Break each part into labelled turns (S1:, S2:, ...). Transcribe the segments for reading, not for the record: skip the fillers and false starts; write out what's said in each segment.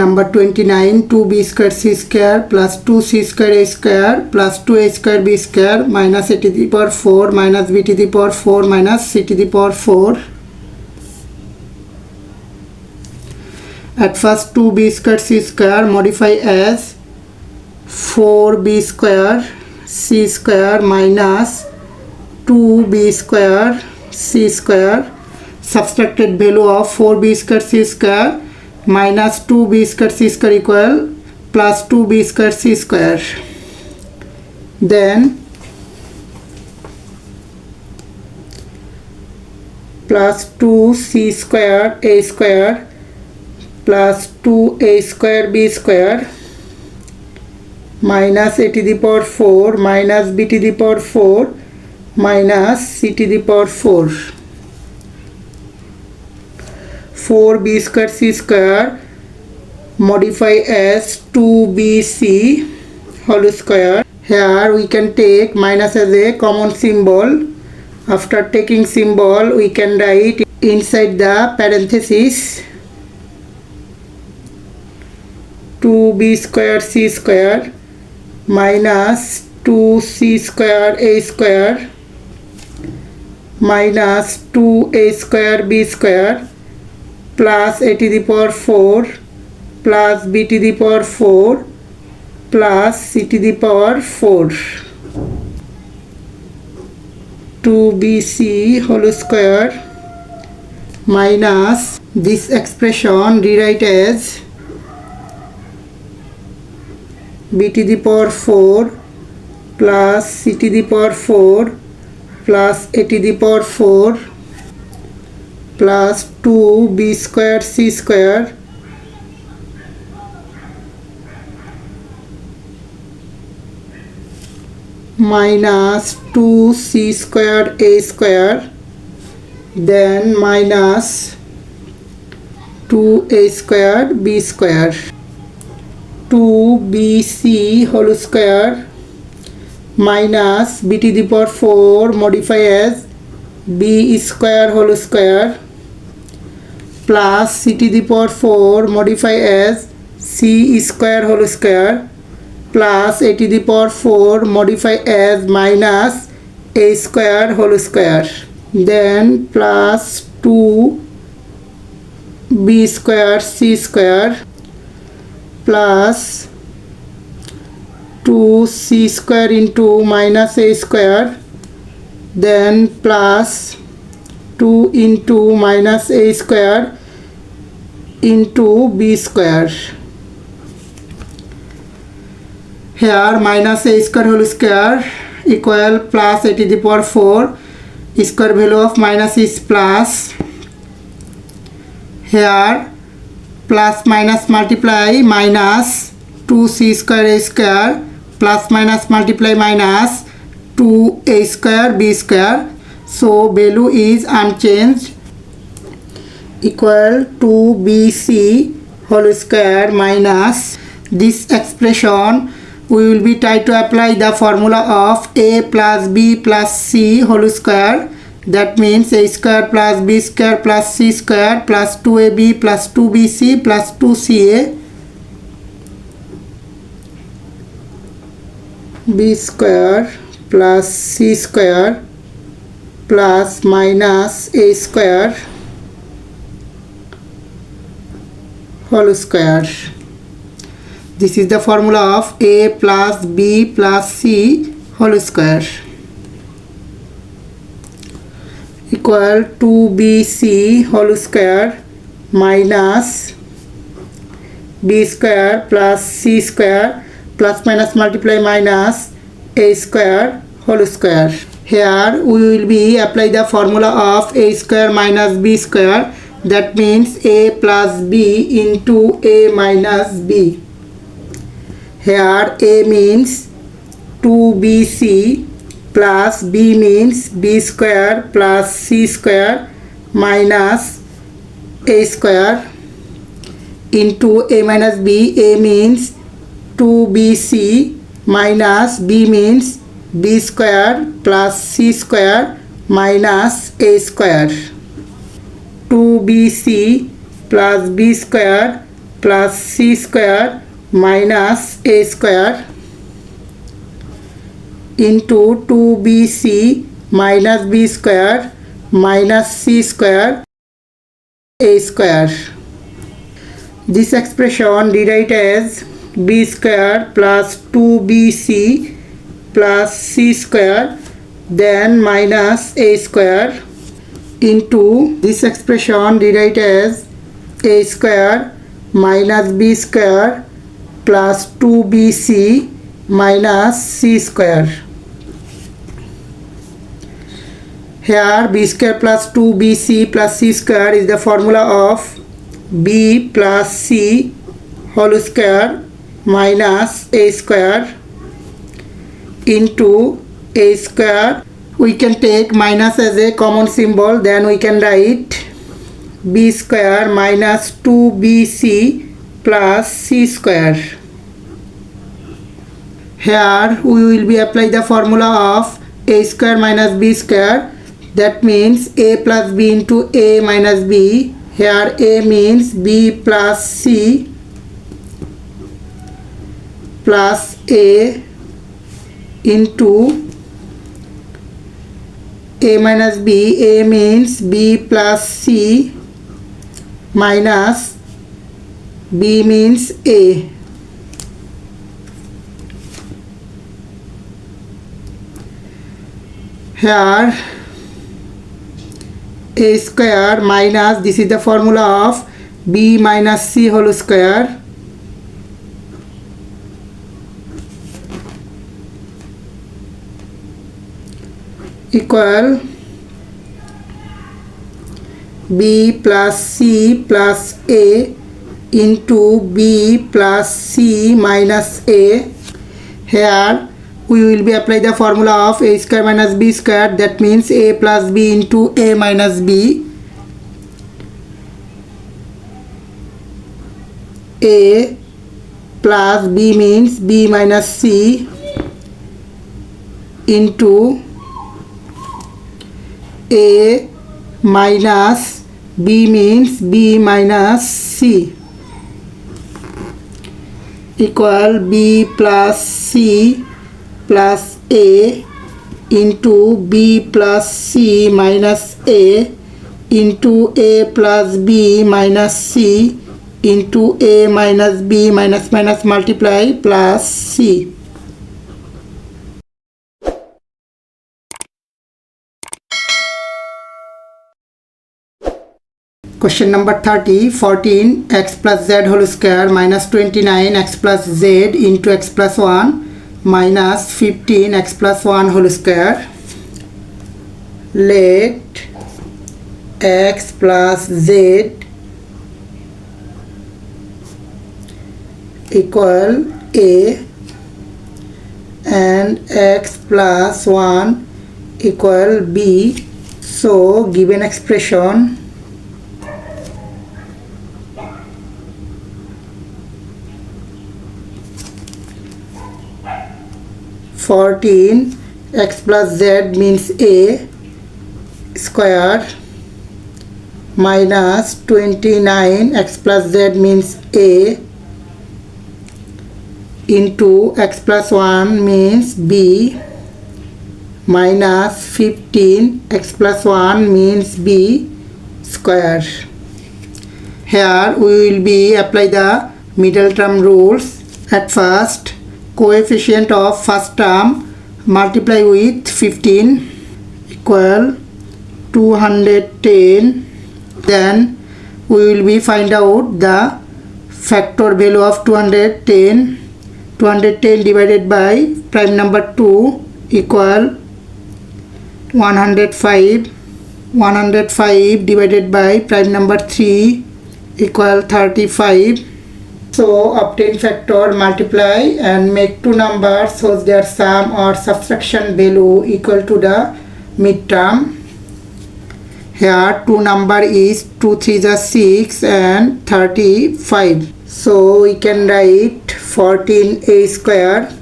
S1: Number 29, 2b square c square plus 2c square a square plus 2a square b square minus a to the power 4 minus b to the power 4 minus c to the power 4. At first 2b square c square modify as 4b square c square minus 2b square c square. Subtracted value of 4b square c square minus 2b square c square equal plus 2b square c square. Then plus 2c square a square plus 2a square b square minus a to the power 4 minus b to the power 4 minus c to the power 4. 4b square c square modify as 2bc whole square. Here we can take minus as a common symbol. After taking symbol we can write inside the parenthesis 2b square c square minus 2c square a square minus 2a square b square plus a to the power 4 plus b to the power 4 plus c to the power 4. 2bc whole square minus this expression rewrite as b to the power 4 plus c to the power 4 plus a to the power 4 plus 2b square c square minus 2c square a square then minus 2a square b square. 2bc whole square minus b to the power 4 modify as b square whole square plus c to the power 4 modify as c square whole square plus a to the power 4 modify as minus a square whole square. Then plus 2b square c square plus 2c square into minus a square then plus 2 into minus a square into b square. Here minus a square whole square equal plus a to the power 4. Square value of minus is plus. Here plus minus multiply minus 2c square a square plus minus multiply minus 2a square b square. So value is unchanged equal to bc whole square minus this expression. We will be try to apply the formula of a plus b plus c whole square. That means a square plus b square plus c square plus 2ab plus 2bc plus 2ca b square plus c square plus minus a square whole square. This is the formula of a plus b plus c whole square equal to bc whole square minus b square plus c square plus minus multiply minus a square whole square. Here we will be apply the formula of a square minus b square. That means a plus b into a minus b. Here a means 2bc plus b means b square plus c square minus a square into a minus b. A means 2bc minus b means b square plus c square minus a square. 2bc plus b square plus c square minus a square into 2bc minus b square minus c square a square. This expression rewrite as b square plus 2bc plus c square then minus a square into this expression rewrite as a square minus b square plus 2bc minus c square. Here b square plus 2bc plus c square is the formula of b plus c whole square minus a square into a square. We can take minus as a common symbol, then we can write b square minus 2bc plus c square. Here we will be apply the formula of a square minus b square, that means a plus b into a minus b. Here a means b plus c plus a into a minus b. A means b plus c minus b means a. Here a square minus, this is the formula of b minus c whole square equal b plus c plus a into b plus c minus a. Here we will be apply the formula of a square minus b square, that means a plus b into a minus b. A plus b means b minus c into a minus b means b minus c equal b plus c plus a into b plus c minus a into a plus b minus c into a minus b minus minus multiply plus c. Question number 30. 14 x plus z whole square minus 29 x plus z into x plus 1 minus 15 x plus 1 whole square. Let x plus z equal a and x plus 1 equal b. So given expression (14) x plus z means a square minus 29 x plus z means a into x plus 1 means b minus 15 x plus 1 means b square. Here we will be apply the middle term rules. At first, coefficient of first term multiply with 15 equal 210. Then we will be find out the factor value of 210. 210 divided by prime number 2 equal 105. 105 divided by prime number 3 equal 35. So obtain factor, multiply and make two numbers so their sum or subtraction value equal to the midterm. Here two number is 2 3 are 6 and 35. So we can write 14a square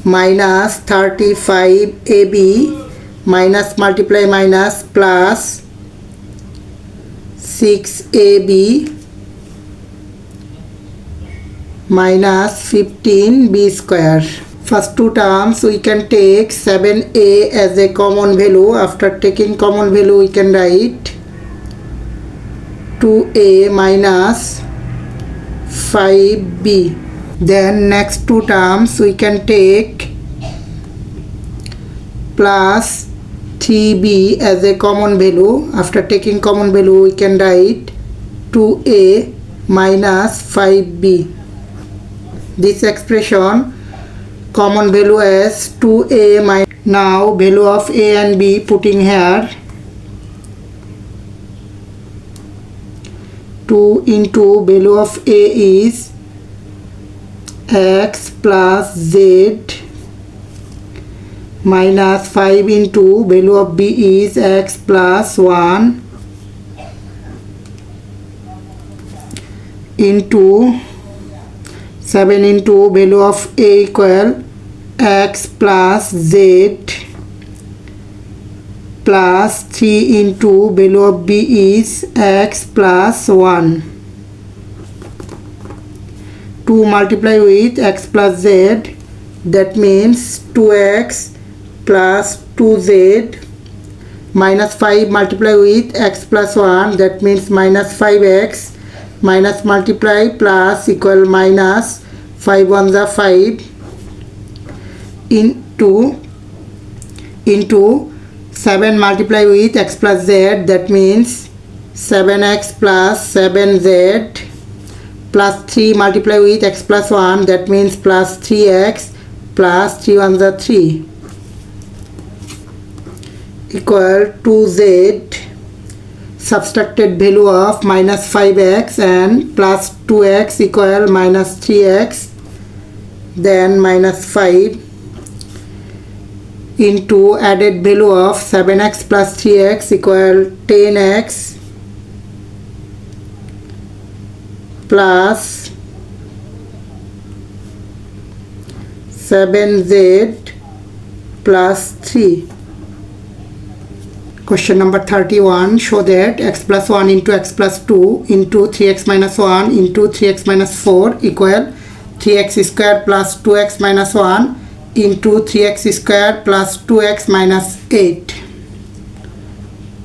S1: minus 35ab minus multiply minus plus 6ab minus 15b square. First two terms we can take 7a as a common value. After taking common value we can write 2a minus 5b. Then next two terms we can take plus 3b as a common value. After taking common value we can write 2a minus 5b. This expression common value as 2a minus. Now value of a and b putting here. 2 into value of a is x plus z minus 5 into value of b is x plus 1 into 7 into value of a equal x plus z plus 3 into value of b is x plus 1. 2 multiply with x plus z, that means 2x plus 2z, minus 5 multiply with x plus 1, that means minus 5x, minus multiply plus equal minus 5 ones are 5 into 7 multiply with x plus z, that means 7x plus 7z, plus 3 multiply with x plus 1, that means plus 3x plus 3 ones are 3 equal 2z. Subtracted value of minus 5x and plus 2x equal minus 3x, then minus 5 into added value of 7x plus 3x equal 10x plus 7z plus 3. Question number 31. Show that x plus 1 into x plus 2 into 3x minus 1 into 3x minus 4 equal 3x square plus 2x minus 1 into 3x square plus 2x minus 8.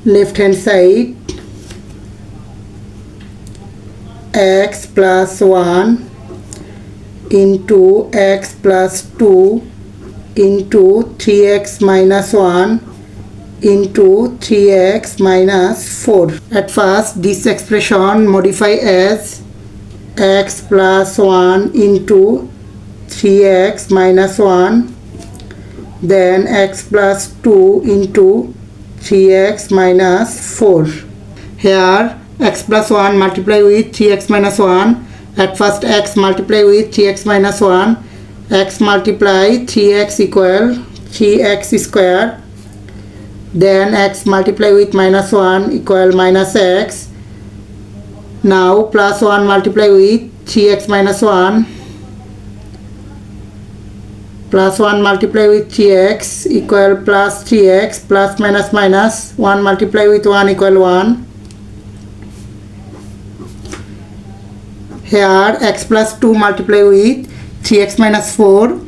S1: Left hand side, x plus 1 into x plus 2 into 3x minus 1 into 3x minus 4. At first this expression modify as x plus 1 into 3x minus 1, then x plus 2 into 3x minus 4. Here x plus 1 multiply with 3x minus 1. At first x multiply with 3x minus 1. X multiply 3x equal 3x square. Then x multiply with minus 1 equal minus x. Now plus 1 multiply with 3x minus 1. Plus 1 multiply with 3x equal plus 3x, plus minus minus 1 multiply with 1 equal 1. Here x plus 2 multiply with 3x minus 4.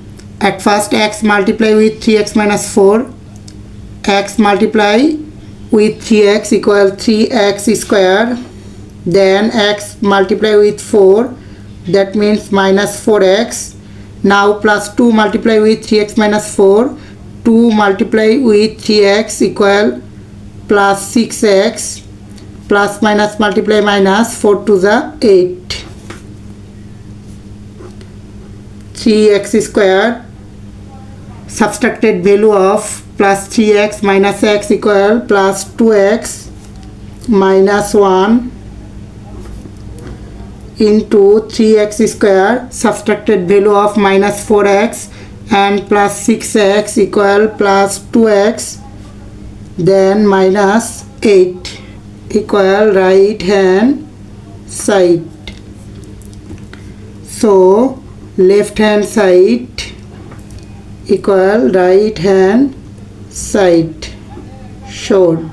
S1: At first x multiply with 3x minus 4. X multiply with 3x equal 3x square. Then x multiply with 4, that means minus 4x. Now plus 2 multiply with 3x minus 4. 2 multiply with 3x equal plus 6x. Plus minus multiply minus 4 to the 8. 3x square. Subtracted value of plus 3x minus x equal plus 2x minus 1 into 3x square. Subtracted value of minus 4x and plus 6x equal plus 2x, then minus 8 equal right hand side. So left hand side equal right hand side showed.